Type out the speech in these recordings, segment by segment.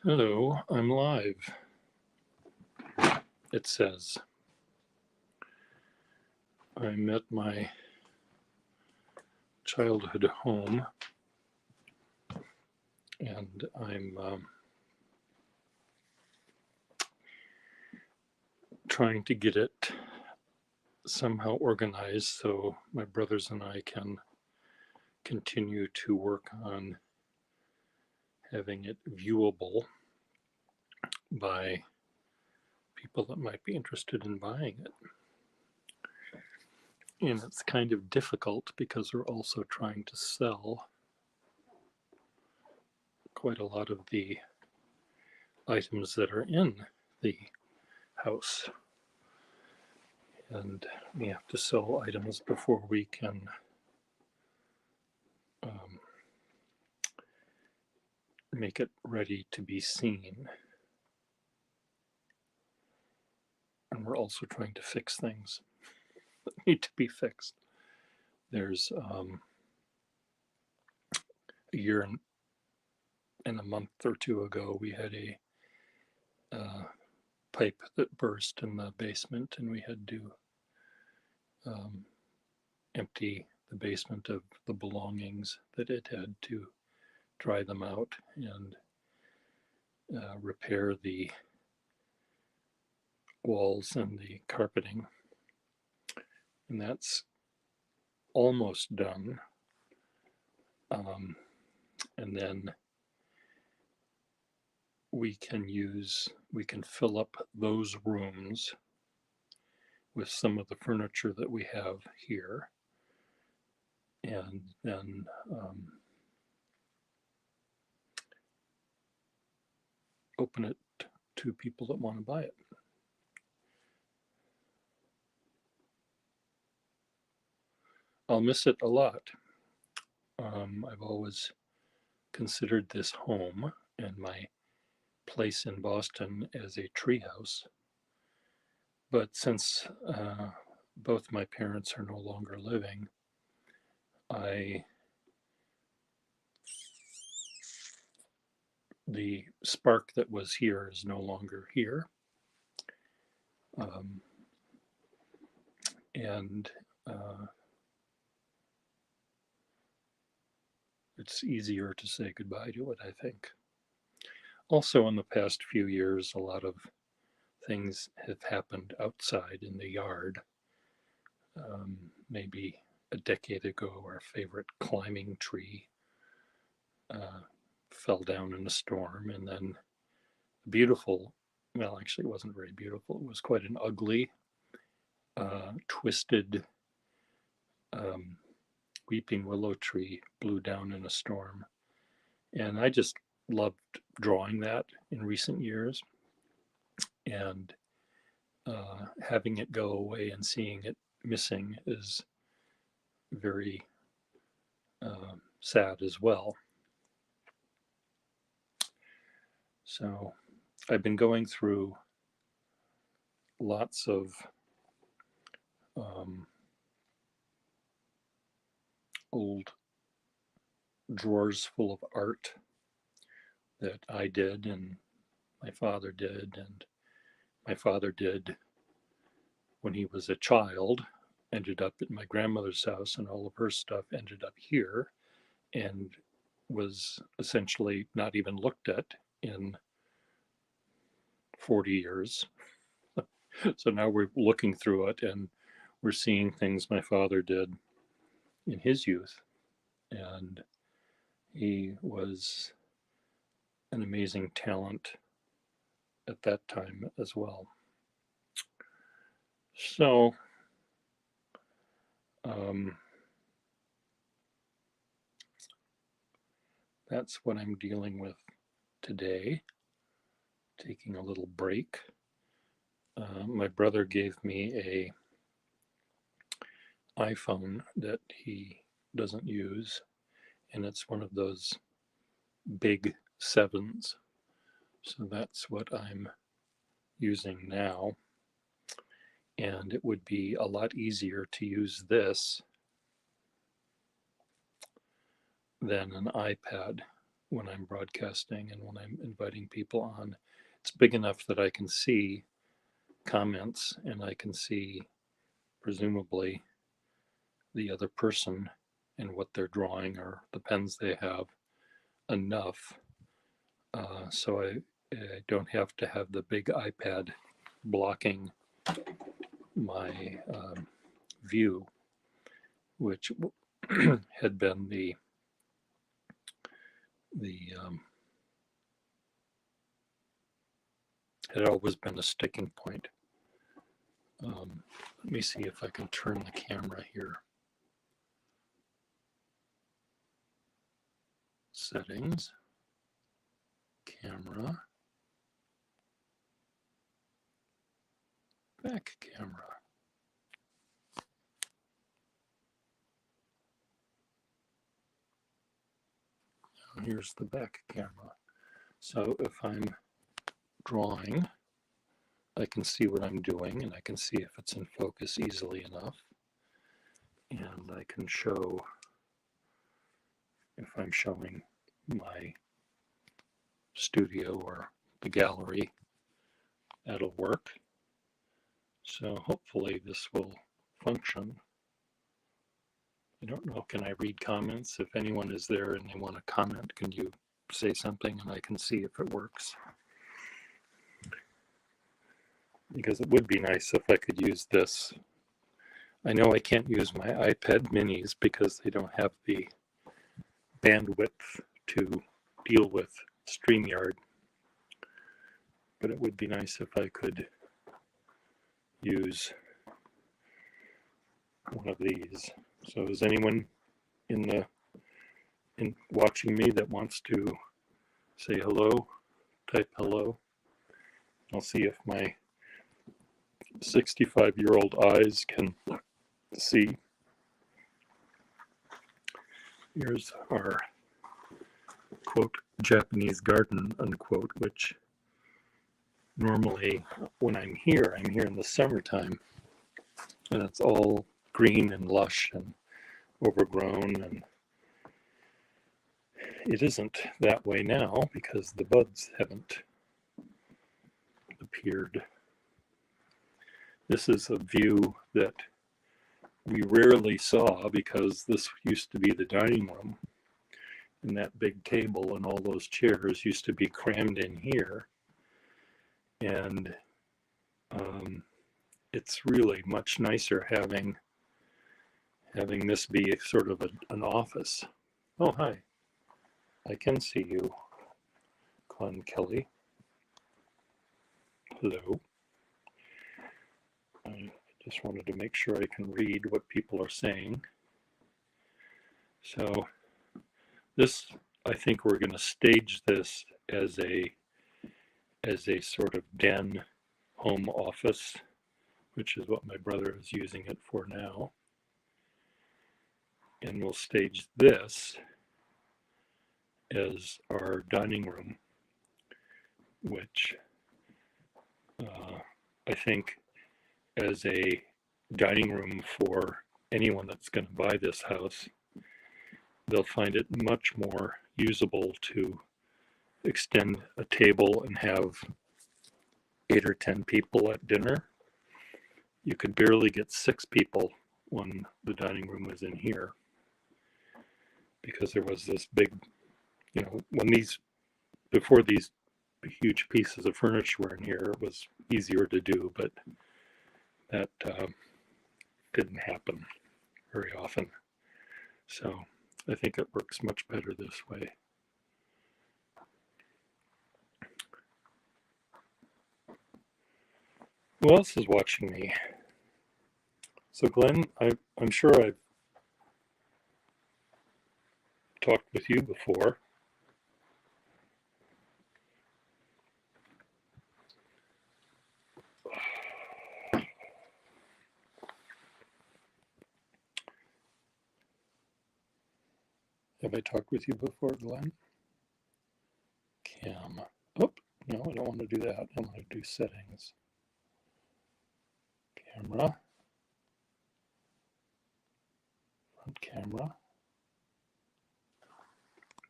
Hello, I'm live. It says I'm at my childhood home and I'm trying to get it somehow organized so my brothers and I can continue to work on having it viewable by people that might be interested in buying it. And it's kind of difficult because we're also trying to sell quite a lot of the items that are in the house. And we have to sell items before we can um, make it ready to be seen. And we're also trying to fix things that need to be fixed. There's a year and a month or two ago, we had a pipe that burst in the basement, and we had to empty the basement of the belongings that it had to dry them out and repair the walls and the carpeting. And that's almost done. And then we can fill up those rooms with some of the furniture that we have here, and then open it to people that want to buy it. I'll miss it a lot. I've always considered this home and my place in Boston as a treehouse. But since both my parents are no longer living, the spark that was here is no longer here. And it's easier to say goodbye to it, I think. Also, in the past few years, a lot of things have happened outside in the yard. Maybe a decade ago, our favorite climbing tree fell down in a storm, and then beautiful, well, actually, it wasn't very beautiful. It was quite an ugly, twisted weeping willow tree blew down in a storm. And I just loved drawing that in recent years. And having it go away and seeing it missing is very sad as well. So I've been going through lots of old drawers full of art that I did and my father did, and my father did when he was a child, ended up at my grandmother's house, and all of her stuff ended up here and was essentially not even looked at in 40 years. So now we're looking through it and we're seeing things my father did in his youth. And he was an amazing talent at that time as well. So that's what I'm dealing with today, taking a little break. My brother gave me a iPhone that he doesn't use, and it's one of those big sevens. So that's what I'm using now. And it would be a lot easier to use this than an iPad. when I'm broadcasting and when I'm inviting people on. It's big enough that I can see comments and I can see, presumably, the other person and what they're drawing or the pens they have enough. So I don't have to have the big iPad blocking my view, which had been the had always been a sticking point. Let me see if I can turn the camera here. Settings, camera, back camera. Now here's the back camera. So if I'm drawing, I can see what I'm doing and I can see if it's in focus easily enough. And I can show, if I'm showing my studio or the gallery, that'll work. So hopefully this will function. I don't know, can I read comments? If anyone is there and they want to comment, can you say something and I can see if it works? Because it would be nice if I could use this. I know I can't use my iPad minis because they don't have the bandwidth to deal with StreamYard. But it would be nice if I could use one of these. So is anyone in watching me that wants to say hello? Type hello. I'll see if my 65-year-old eyes can see. Here's our quote Japanese garden unquote, which normally when I'm here in the summertime and it's all green and lush and overgrown, and it isn't that way now because the buds haven't appeared. This is a view that we rarely saw because this used to be the dining room, and that big table and all those chairs used to be crammed in here. And it's really much nicer having this be sort of an office. Oh, hi. I can see you, Glenn Kelly. Hello. I just wanted to make sure I can read what people are saying. So this, I think we're going to stage this as a sort of den home office, which is what my brother is using it for now. And we'll stage this as our dining room, which I think as a dining room for anyone that's going to buy this house, they'll find it much more usable to extend a table and have 8 or 10 people at dinner. You could barely get 6 people when the dining room was in here, because there was this big, before these huge pieces of furniture were in here, it was easier to do, but that didn't happen very often. So I think it works much better this way. Who else is watching me? So Glenn, I'm sure I've talked with you before. Have I talked with you before, Glenn? Cam. Oh, no, I don't want to do that. I want to do settings. Camera. Front camera.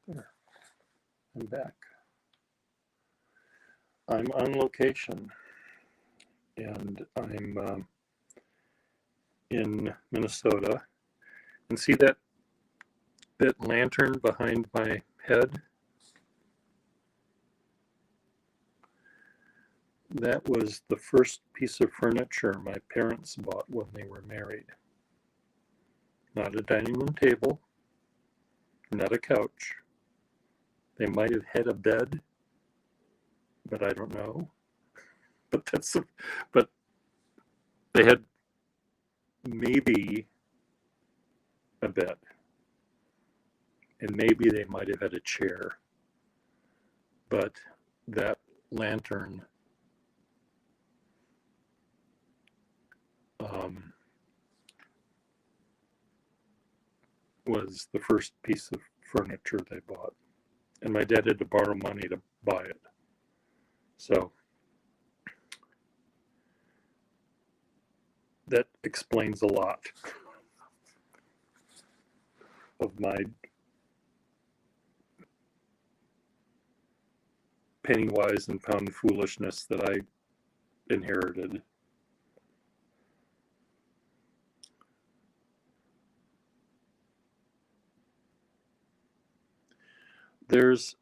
There. I'm back. I'm on location, and I'm in Minnesota. And see that lantern behind my head? That was the first piece of furniture my parents bought when they were married. Not a dining room table, not a couch. They might have had a bed, but I don't know. But they had maybe a bed, and maybe they might have had a chair. But that lantern was the first piece of furniture they bought. And my dad had to borrow money to buy it. So that explains a lot of my penny wise and pound foolishness that I inherited. There's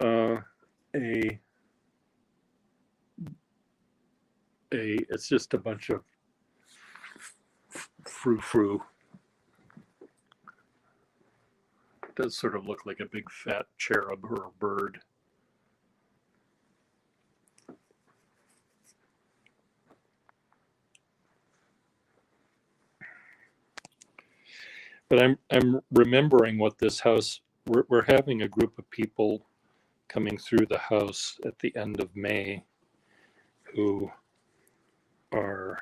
it's just a bunch of frou-frou. It does sort of look like a big fat cherub or a bird. But I'm remembering what this house, we're having a group of people coming through the house at the end of May who are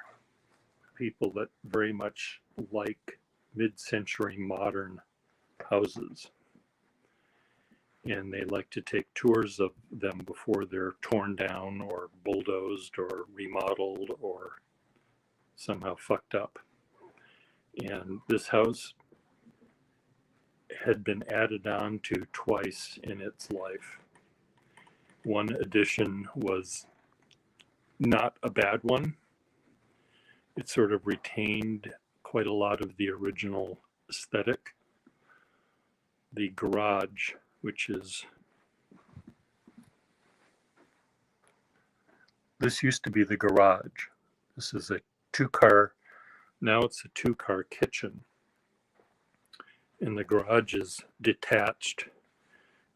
people that very much like mid-century modern houses. And they like to take tours of them before they're torn down or bulldozed or remodeled or somehow fucked up. And this house had been added on to twice in its life. One addition was not a bad one. It sort of retained quite a lot of the original aesthetic. The garage, which is, this used to be the garage. This is a two-car, now it's a two-car kitchen. And the garage is detached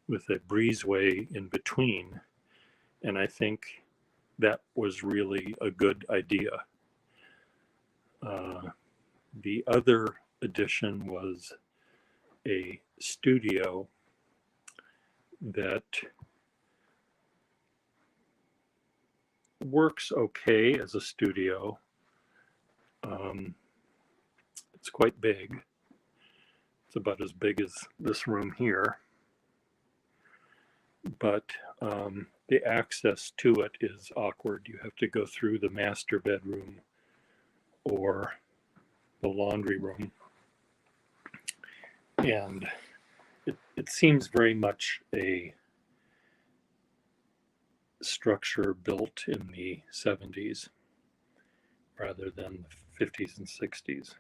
with a breezeway in between. And I think that was really a good idea. The other addition was a studio that works okay as a studio. It's quite big. It's about as big as this room here. But the access to it is awkward. You have to go through the master bedroom or the laundry room. And it seems very much a structure built in the 70s rather than the 50s and 60s.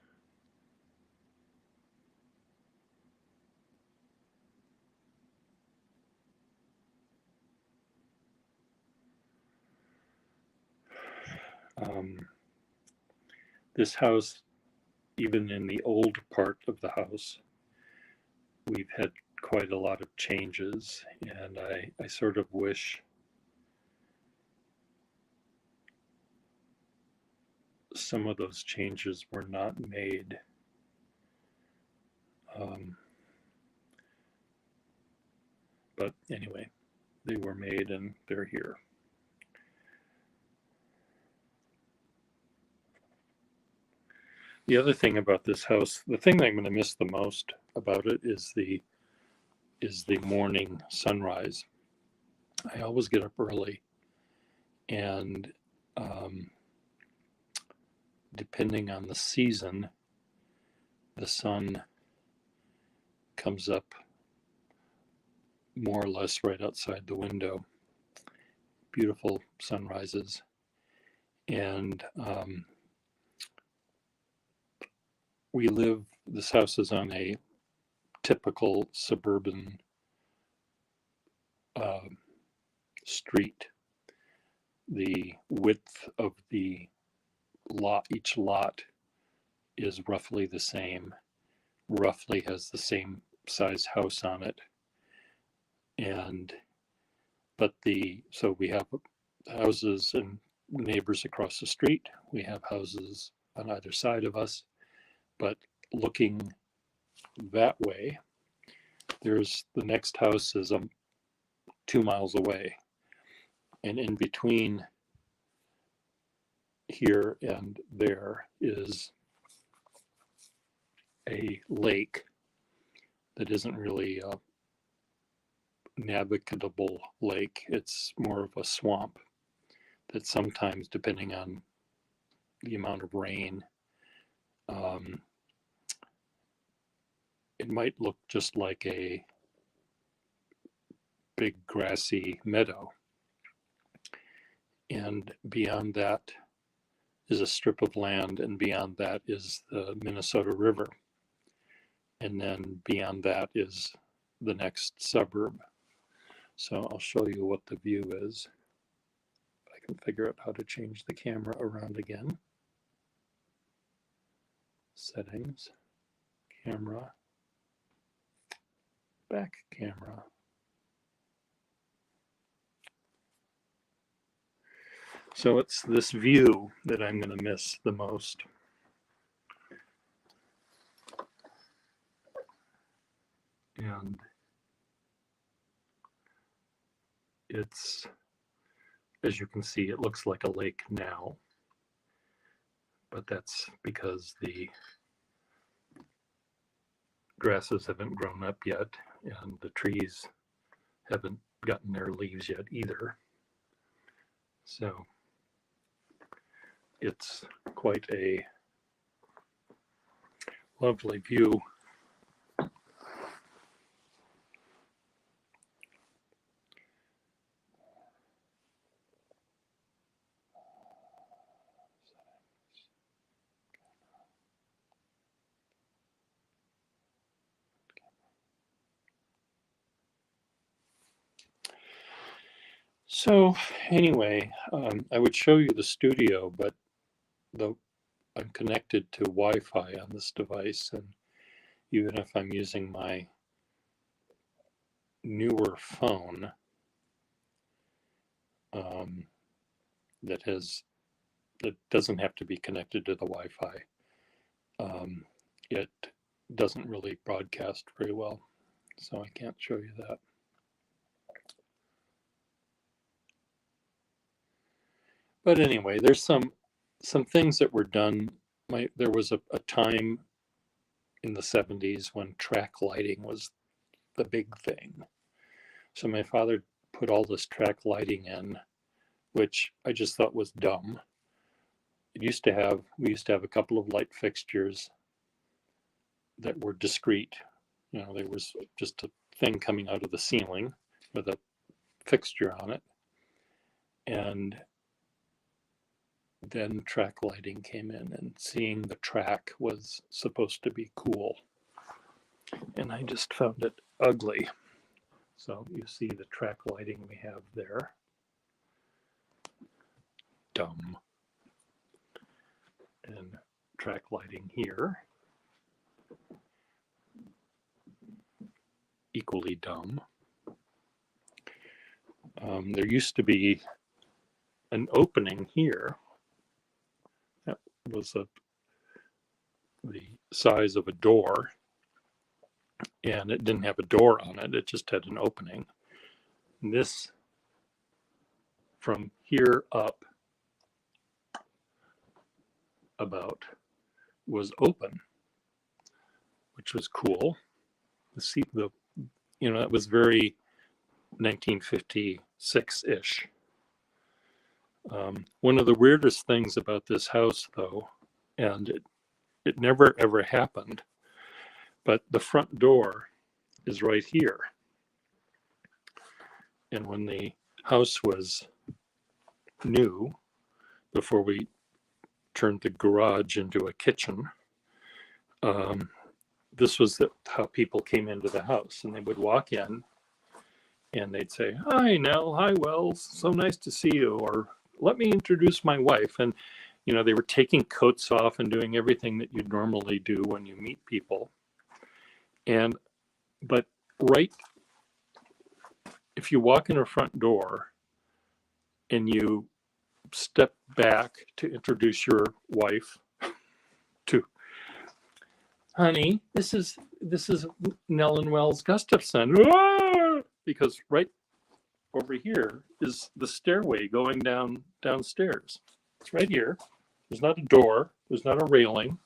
This house, even in the old part of the house, we've had quite a lot of changes, and I sort of wish some of those changes were not made. But anyway, they were made and they're here. The other thing about this house, the thing that I'm going to miss the most about it is the morning sunrise. I always get up early, and depending on the season, the sun comes up more or less right outside the window. Beautiful sunrises. And this house is on a typical suburban street. The width of the lot, each lot, is roughly the same, roughly has the same size house on it. So we have houses and neighbors across the street. We have houses on either side of us. But looking that way, there's the next house is 2 miles away. And in between here and there is a lake that isn't really a navigable lake. It's more of a swamp that sometimes, depending on the amount of rain, it might look just like a big grassy meadow. And beyond that is a strip of land, and beyond that is the Minnesota River. And then beyond that is the next suburb. So I'll show you what the view is. I can figure out how to change the camera around again. Settings, camera, back camera. So it's this view that I'm going to miss the most. And it's, as you can see, it looks like a lake now, but that's because the grasses haven't grown up yet and the trees haven't gotten their leaves yet either. So it's quite a lovely view. So anyway, I would show you the studio, but I'm connected to Wi-Fi on this device, and even if I'm using my newer phone that doesn't have to be connected to the Wi-Fi, it doesn't really broadcast very well, so I can't show you that. But anyway, there's some things that were done. There was a time in the 70s when track lighting was the big thing. So my father put all this track lighting in, which I just thought was dumb. We used to have a couple of light fixtures that were discrete. You know, there was just a thing coming out of the ceiling with a fixture on it. And then track lighting came in, and seeing the track was supposed to be cool. And I just found it ugly. So you see the track lighting we have there. Dumb. And track lighting here. Equally dumb. There used to be an opening here that was the size of a door, and it didn't have a door on it, it just had an opening. And this, from here up about, was open, which was cool. It was very 1956-ish. One of the weirdest things about this house, though, and it never ever happened, but the front door is right here. And when the house was new, before we turned the garage into a kitchen, um, this was how people came into the house. And they would walk in and they'd say, "Hi, Nell. Hi, Wells. So nice to see you." Or, "Let me introduce my wife." And, they were taking coats off and doing everything that you'd normally do when you meet people. But right, if you walk in a front door and you step back to introduce your wife to, "Honey, this is Nell and Wells Gustafson," because right over here is the stairway going downstairs. It's right here. There's not a door. There's not a railing.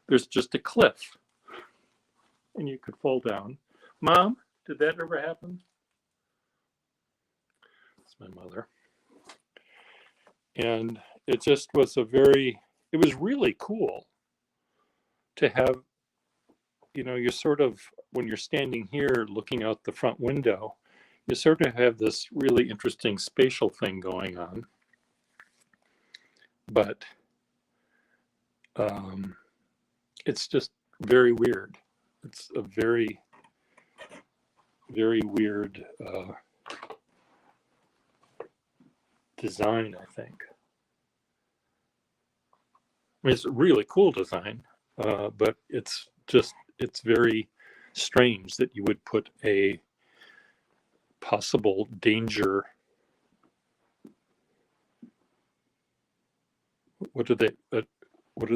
There's just a cliff, and you could fall down. Mom, did that ever happen? It's my mother. And it just was it was really cool to have, you're sort of, when you're standing here looking out the front window, you sort of have this really interesting spatial thing going on. But it's just very weird. It's a very, very weird design, I think. I mean, it's a really cool design, but it's very strange that you would put a possible danger. What do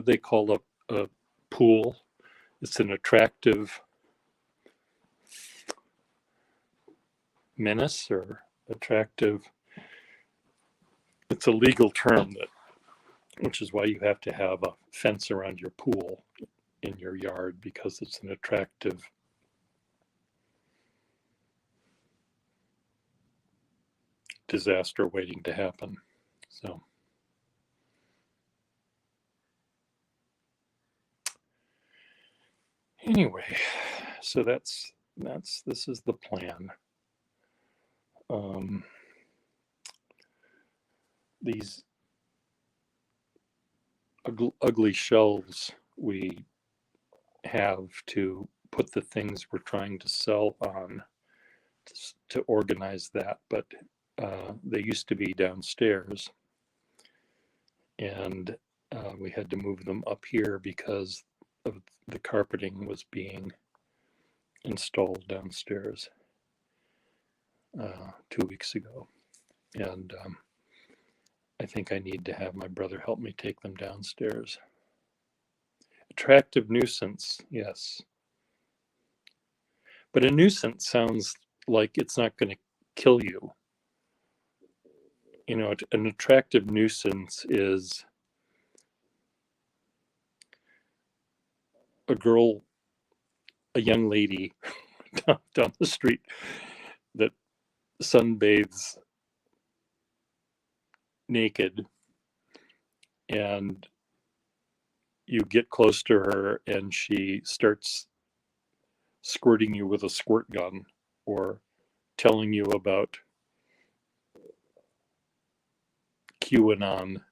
they call a pool? It's an attractive menace or attractive. It's a legal term which is why you have to have a fence around your pool in your yard, because it's an attractive disaster waiting to happen. So anyway, so this is the plan. These ugly shelves we have to put the things we're trying to sell on to organize that, but they used to be downstairs, and we had to move them up here because of the carpeting was being installed downstairs 2 weeks ago. And I think I need to have my brother help me take them downstairs. Attractive nuisance, yes. But a nuisance sounds like it's not going to kill you. An attractive nuisance is a young lady down the street that sunbathes naked, and you get close to her and she starts squirting you with a squirt gun or telling you about QAnon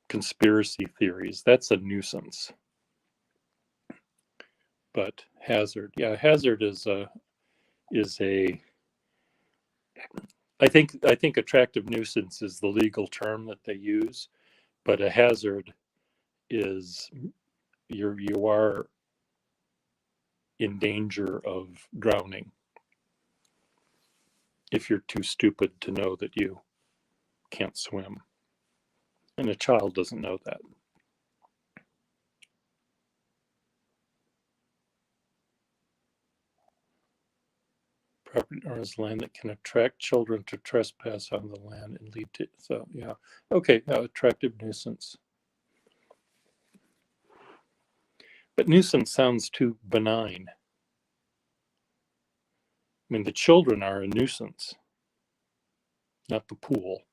conspiracy theories. That's a nuisance. But hazard, hazard is a I think attractive nuisance is the legal term that they use, but a hazard is you are in danger of drowning if you're too stupid to know that you can't swim. And a child doesn't know that. Property owners land that can attract children to trespass on the land and lead to, so yeah. Okay, attractive nuisance. But nuisance sounds too benign. I mean, the children are a nuisance, not the pool.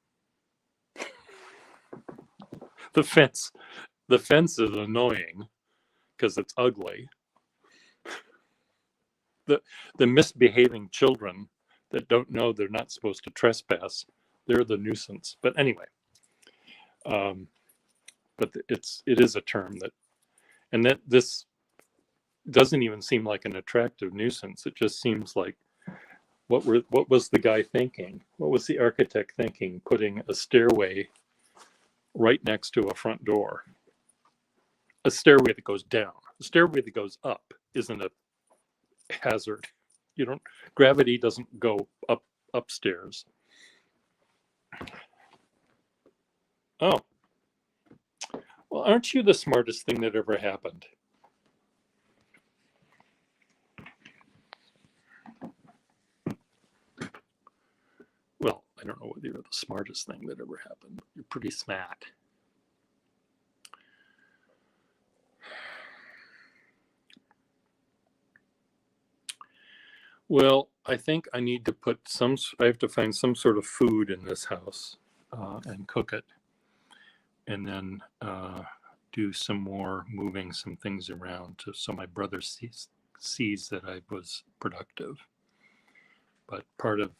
The fence is annoying because it's ugly. the misbehaving children that don't know they're not supposed to trespass, they're the nuisance. But anyway, but it is a term that, and that this doesn't even seem like an attractive nuisance. It just seems like, what was the guy thinking? What was the architect thinking, putting a stairway right next to a front door? A stairway that goes down. A stairway that goes up isn't a hazard. Gravity doesn't go upstairs. Oh, well, aren't you the smartest thing that ever happened? Well, I don't know whether you're the smartest thing that ever happened, but you're pretty smart. Well, I think I need to I have to find some sort of food in this house and cook it. And then do some more moving some things around so my brother sees that I was productive. But part of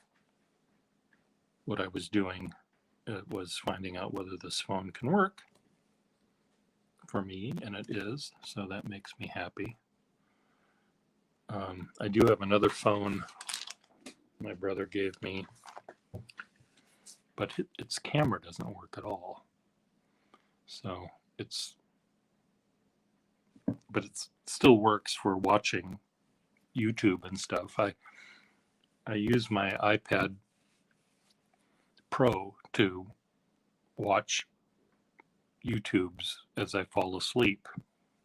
what I was doing was finding out whether this phone can work for me, and it is, so that makes me happy. I do have another phone my brother gave me, but its camera doesn't work at all. So it still works for watching YouTube and stuff. I use my iPad Pro to watch YouTubes as I fall asleep,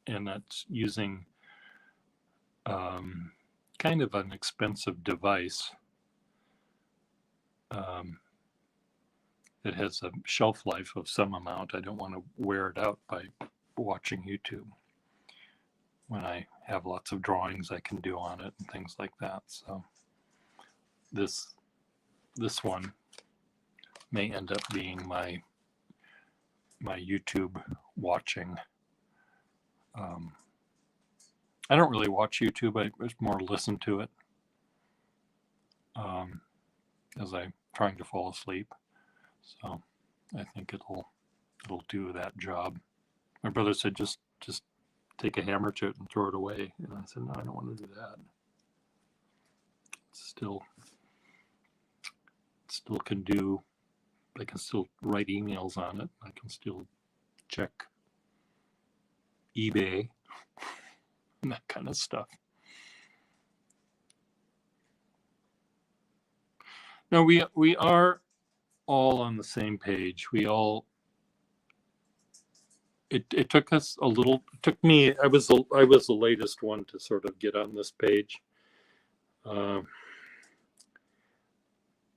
and that's using kind of an expensive device that has a shelf life of some amount. I don't want to wear it out by watching YouTube when I have lots of drawings I can do on it and things like that. So this one may end up being my YouTube watching. I don't really watch YouTube. I just more listen to it as I'm trying to fall asleep. So I think it'll do that job. My brother said just take a hammer to it and throw it away, and I said no, I don't want to do that. Still can do. I can still write emails on it. I can still check eBay and that kind of stuff. No, we are all on the same page. It took us a little. It took me. I was the latest one to sort of get on this page. I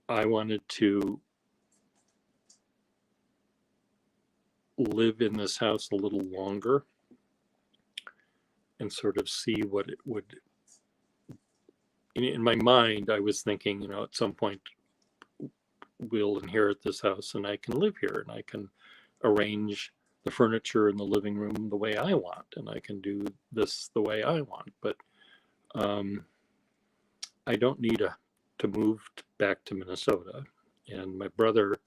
wanted to live in this house a little longer and sort of see what it would. In my mind, I was thinking, at some point we'll inherit this house and I can live here and I can arrange the furniture in the living room the way I want, and I can do this the way I want. But I don't need to move back to Minnesota. And my brother,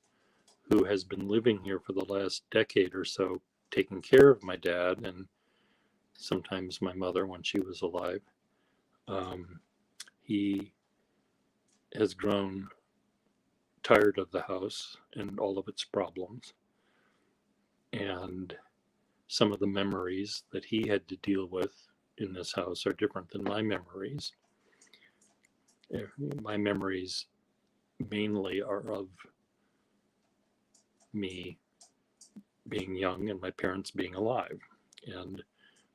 who has been living here for the last decade or so, taking care of my dad and sometimes my mother when she was alive, he has grown tired of the house and all of its problems. And some of the memories that he had to deal with in this house are different than my memories. My memories mainly are of me being young and my parents being alive. And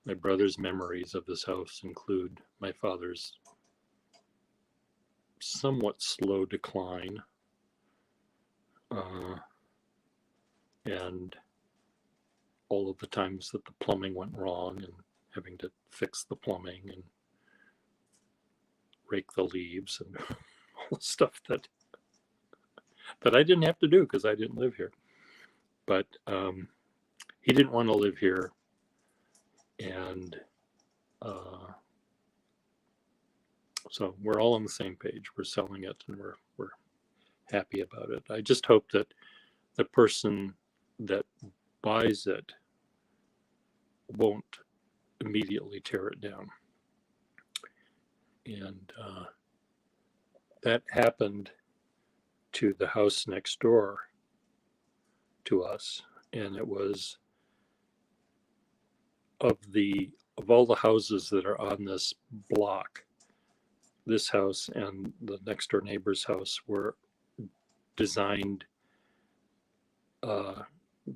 my brother's memories of this house include my father's somewhat slow decline, and all of the times that the plumbing went wrong and having to fix the plumbing and rake the leaves and all the stuff that I didn't have to do because I didn't live here. But he didn't want to live here, and So we're all on the same page. We're selling it, and we're happy about it. I just hope that the person that buys it won't immediately tear it down. And that happened to the house next door to us, and it was of all the houses that are on this block, this house and the next door neighbor's house were designed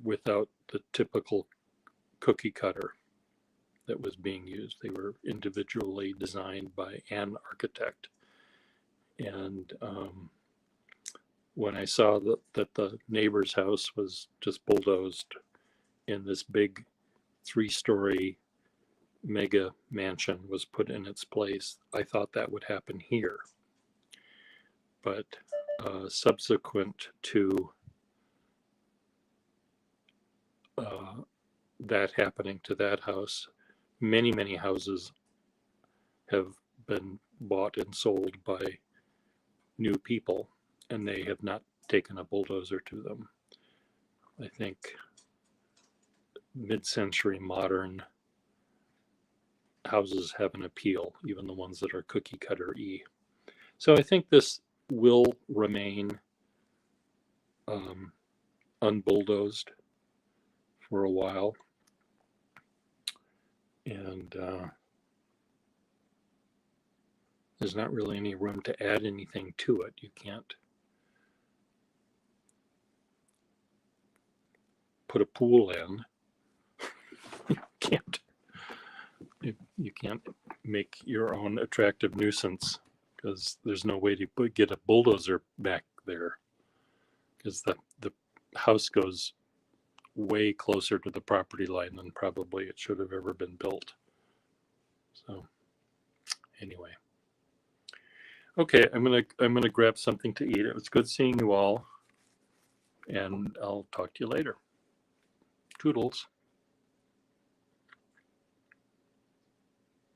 without the typical cookie cutter that was being used. They were individually designed by an architect. And when I saw that the neighbor's house was just bulldozed in this big 3-story mega mansion was put in its place, I thought that would happen here. But subsequent to that happening to that house, many houses have been bought and sold by new people, and they have not taken a bulldozer to them. I think mid-century modern houses have an appeal, even the ones that are cookie cutter-y. So I think this will remain unbulldozed for a while. And there's not really any room to add anything to it. You can't put a pool in. You can't make your own attractive nuisance because there's no way to get a bulldozer back there, because the house goes way closer to the property line than probably it should have ever been built. So anyway, okay, I'm gonna grab something to eat. It was good seeing you all, and I'll talk to you later. Toodles.